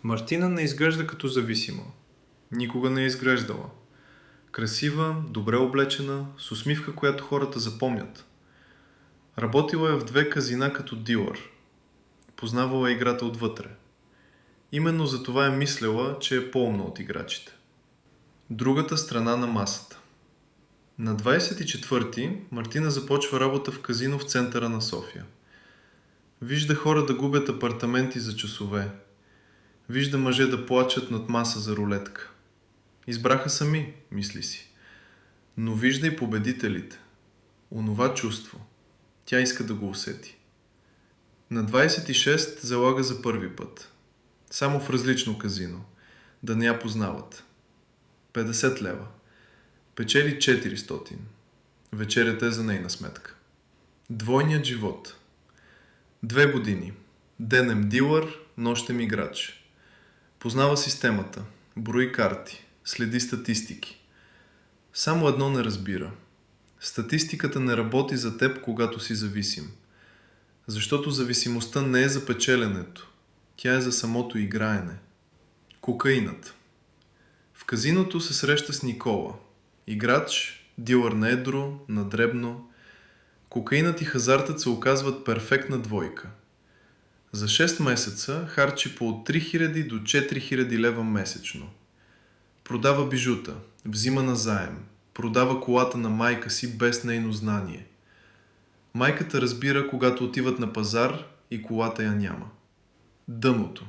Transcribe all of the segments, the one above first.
Мартина не изглежда като зависима. Никога не е изглеждала. Красива, добре облечена, с усмивка, която хората запомнят. Работила е в 2 казина като дилър. Познавала е играта отвътре. Именно за това е мислела, че е по-умна от играчите. Другата страна на масата. На 24-ти Мартина започва работа в казино в центъра на София. Вижда хора да губят апартаменти за часове. Вижда мъже да плачат над маса за рулетка. Избраха сами, мисли си. Но вижда и победителите. Онова чувство. Тя иска да го усети. На 26 залага за първи път. Само в различно казино. Да не я познават. 50 лева. Печели 400. Вечерята е за нейна сметка. Двойният живот. 2 години. Денем дилър, нощем играч. Познава системата. Брои карти. Следи статистики. Само едно не разбира. Статистиката не работи за теб, когато си зависим. Защото зависимостта не е за печеленето. Тя е за самото играене. Кокаинът. В казиното се среща с Никола. Играч, дилър на едро, на дребно. Кокаинът и хазартът се оказват перфектна двойка. За 6 месеца харчи по от 3000 до 4000 лева месечно. Продава бижута, взима назаем, продава колата на майка си без нейно знание. Майката разбира, когато отиват на пазар и колата я няма. Дъното.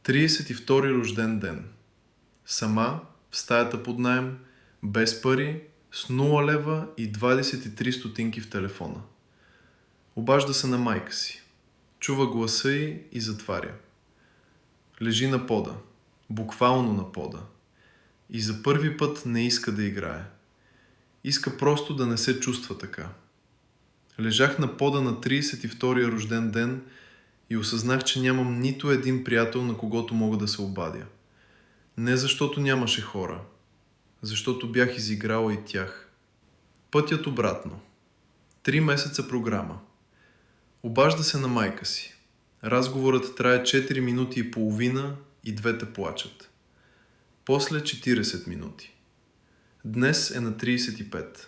32-ри рожден ден. Сама, в стаята под наем, без пари, с 0 лева и 23 стотинки в телефона. Обажда се на майка си. Чува гласа й и затваря. Лежи на пода. Буквално на пода. И за първи път не иска да играе. Иска просто да не се чувства така. Лежах на пода на 32-я рожден ден и осъзнах, че нямам нито един приятел, на когото мога да се обадя. Не защото нямаше хора, защото бях изиграла и тях. Пътят обратно. 3 месеца програма. Обажда се на майка си. Разговорът трае 4 минути и половина и двете плачат. После 40 минути. Днес е на 35.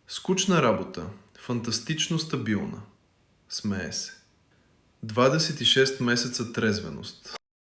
Скучна работа, фантастично стабилна. Смее се. 26 месеца трезвеност.